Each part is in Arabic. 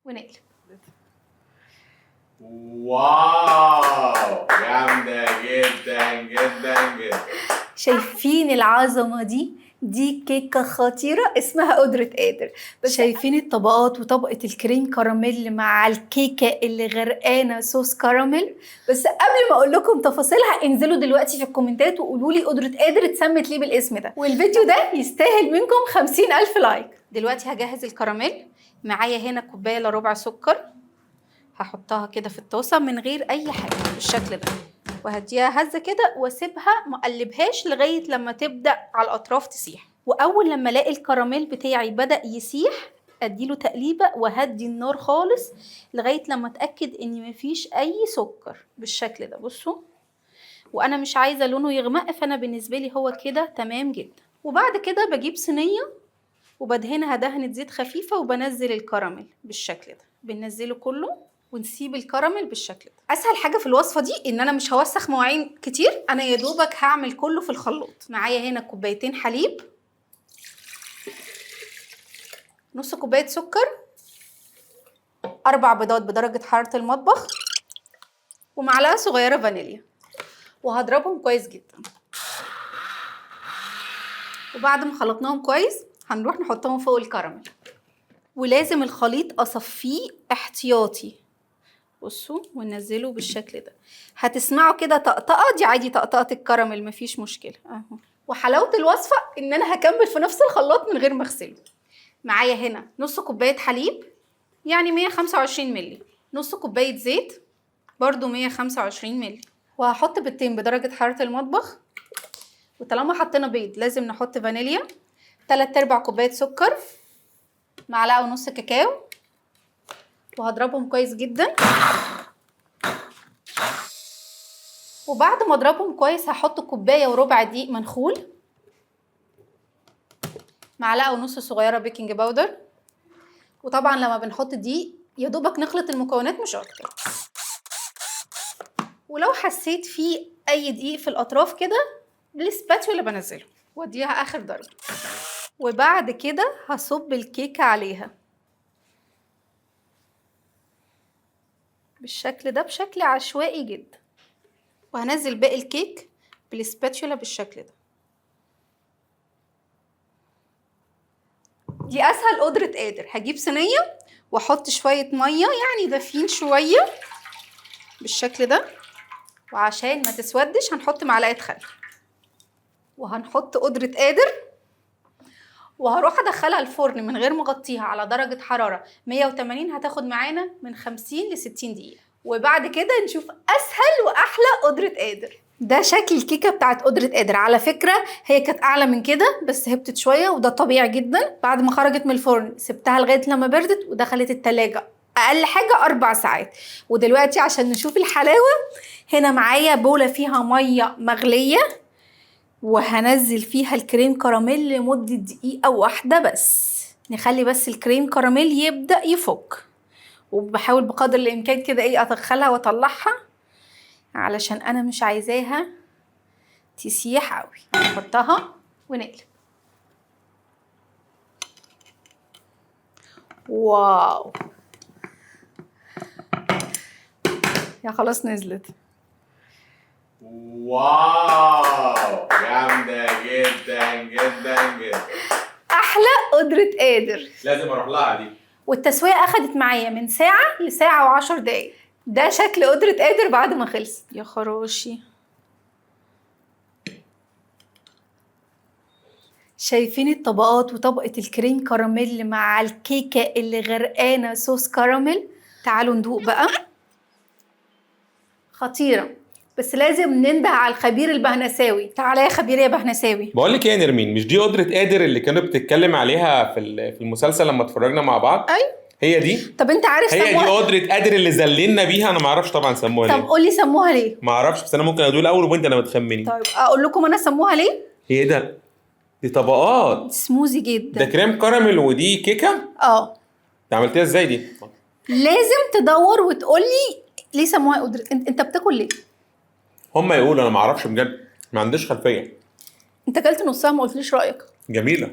ونقلب. واو جامدة جدا جدا جدا. شايفين العظمة دي كيكة خطيرة اسمها قدرة قادر. بس شايفين الطبقات وطبقة الكريم كراميل مع الكيكة اللي غرقانة صوص كراميل. بس قبل ما اقول لكم تفاصيلها انزلوا دلوقتي في الكومنتات وقولوا لي قدرة قادر اتسمت ليه بالاسم ده، والفيديو ده يستاهل منكم 50,000 لايك. دلوقتي هجهز الكراميل. معايا هنا كوباية الا ربع سكر، هحطها كده في الطاسة من غير اي حاجة بالشكل ده، وهديها هزه كده واسيبها مقلبهاش لغايه لما تبدا على الاطراف تسيح. واول لما الاقي الكراميل بتاعي بدا يسيح اديله تقليبه وهدي النار خالص لغايه لما اتاكد ان مفيش اي سكر بالشكل ده. بصوا، وانا مش عايزه لونه يغمق، فانا بالنسبه لي هو كده تمام جدا. وبعد كده بجيب صينيه وبدهنها دهنه زيت خفيفه وبنزل الكراميل بالشكل ده، بننزله كله ونسيب الكراميل بالشكل ده. اسهل حاجه في الوصفه دي ان انا مش هوسخ مواعين كتير، انا يا دوبك هعمل كله في الخلاط. معايا هنا كوبايتين حليب، نص كوبايه سكر، 4 بيضات بدرجه حراره المطبخ، ومعلقه صغيره فانيليا، وهضربهم كويس جدا. وبعد ما خلطناهم كويس هنروح نحطهم فوق الكراميل، ولازم الخليط اصفيه احتياطي. بصوا، وننزله بالشكل ده. هتسمعوا كده طقطقه، دي عادي طقطقه الكراميل مفيش مشكله اهو. وحلاوه الوصفه ان انا هكمل في نفس الخلاط من غير ما اغسله. معايا هنا نص كوبايه حليب يعني 125 مللي، نص كوبايه زيت برضو 125 مللي، وهحط بيضتين بدرجه حراره المطبخ. وطالما حطينا بيض لازم نحط فانيليا، 3/4 كوبايه سكر، معلقه ونص كاكاو، وهضربهم كويس جدا. وبعد ما اضربهم كويس هحط 1 كوبايه وربع دقيق منخول، معلقه ونص صغيره بيكنج باودر. وطبعا لما بنحط دقيق يا دوبك نخلط المكونات مش اكتر. ولو حسيت في اي دقيق في الاطراف كده بالسباتولا بنزله واديها اخر درجه. وبعد كده هصب الكيكه عليها بالشكل ده بشكل عشوائي جدا، وهنزل باقي الكيك بالسباتولا بالشكل ده. دي اسهل قدرة قادر. هجيب صينية واحط شوية مية يعني دافيين شوية بالشكل ده، وعشان ما تسودش هنحط معلقة خل، وهنحط قدرة قادر، وهروح ادخلها الفرن من غير ما اغطيها على درجة حرارة 180. هتاخد معانا من 50 ل 60 دقيقة. وبعد كده نشوف اسهل واحلى قدرة قادر. ده شكل الكيكه بتاعت قدرة قادر. على فكره هي كانت اعلى من كده بس هبطت شويه، وده طبيعي جدا. بعد ما خرجت من الفرن سبتها لغايه لما بردت ودخلت التلاجة اقل حاجه 4 ساعات. ودلوقتي عشان نشوف الحلاوه، هنا معايا بوله فيها ميه مغليه، وهنزل فيها الكريم كراميل لمده دقيقه واحده بس. نخلي بس الكريم كراميل يبدا يفك، وبحاول بقدر الامكان كده ادخلها واطلعها علشان انا مش عايزاها تسيح قوي. نحطها ونقلب. واو، يا خلاص نزلت. واو جامدة جدا جدا جدا. احلى قدرة قادر. لازم اروح لها دي. والتسوية اخدت معايا من ساعة لساعة و10 دقايق. ده شكل قدرة قادر بعد ما خلصت. يا خراشي، شايفين الطبقات وطبقة الكريم كراميل مع الكيكة اللي غرقانة صوص كراميل؟ تعالوا ندوق بقى. خطيرة، بس لازم ننده على الخبير البهنساوي. تعالى يا خبير يا بهنساوي. بقول لك ايه يا نرمين، مش دي قدرة قادر اللي كانوا بتتكلم عليها في المسلسل لما اتفرجنا مع بعض؟ ايوه هي دي. طب انت عارف هي دي سموها؟ قدرة قادر اللي ذللنا بيها. انا ما اعرفش طبعا سموها ليه. طب قولي سموها ليه؟ ما اعرفش، بس انا ممكن اقول الاول وانت انا بتخمني. طيب اقول لكم انا سموها ليه؟ هي ده، دي طبقات سموزي ده جدا. كريم كراميل ودي كيكه. انت عملتيها ازاي دي؟ لازم تدور وتقولي ليه سموها قدرة. انت بتاكل ليه؟ هم يقولوا، انا ما اعرفش بجد، ما عنديش خلفيه. انت اكلت نصها ما قلتليش رايك. جميله.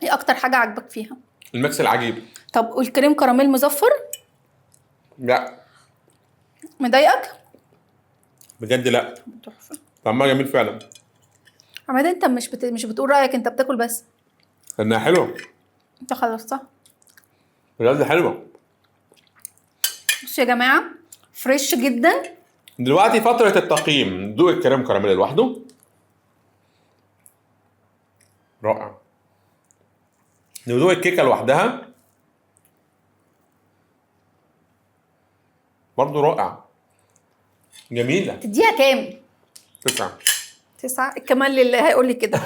ايه اكتر حاجه عجبك فيها؟ الميكس العجيب. طب والكريم كراميل مزفر لا مضايقك؟ بجد لا، تحفه. طعمها جميل فعلا، عماد انت مش بتقول رايك، انت بتاكل بس. انها حلوه انت خلصتها. بجد حلوه. بصوا يا جماعه فريش جدا. دلوقتي فتره التقييم، دوق الكريم كراميل لوحده رائع، ندوق الكيكه لوحدها برضو رائع، جميله. تديها كام؟ 9. 9 الكمال لله هيقول لي كده.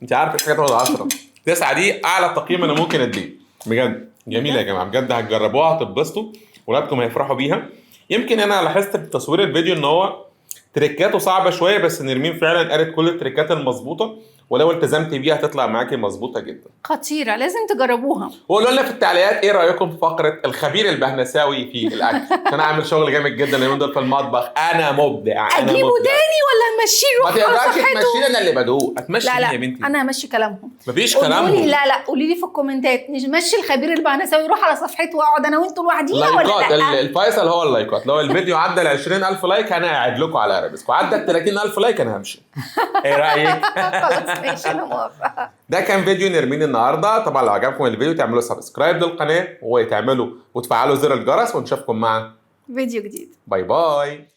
انت عارف ايه حاجات 10. 9 دي اعلى تقييم انا ممكن اديه، بجد جميله يا جماعه، بجد هتجربوها هتتبسطوا، ولادكم هيفرحوا بيها. يمكن انا لاحظت في تصوير الفيديو ان هو تريكاته صعبه شويه، بس نرمين فعلا قالت كل التريكات المظبوطه، ولو التزمت بيها هتطلع معاكي مظبوطه جدا. خطيره، لازم تجربوها. وقولوا لنا في التعليقات ايه رايكم في فقره الخبير البهنساوي في الاكل. انا عامل شغل جامد جدا اليومين دول في المطبخ، انا مبدع. انا اجيبه مبدع. تاني ولا نمشيه ما نروح على تقدرش صفحته؟ تمشيني، انا اللي بدوق، هتمشي لا مين لا يا بنتي؟ انا همشي كلامهم. مفيش قولوا كلام. لي لا قولي لي في الكومنتات نمشي الخبير البهنساوي يروح على صفحته واقعد انا وانتوا لوحدينا ولا لايكات، لا؟ الفيصل هو اللايكات. لو الفيديو عدى ال 20,000 لايك انا قاعد لكم على ارابيسك، وعدى ال 30,000 لايك انا همشي. ايه رايك؟ خلاص ماشي انا موافقه. ده كان فيديو نرمين النهارده. طبعا لو عجبكم الفيديو تعملوا سبسكرايب للقناه وتفعلوا زر الجرس، ونشوفكم مع فيديو جديد. باي باي.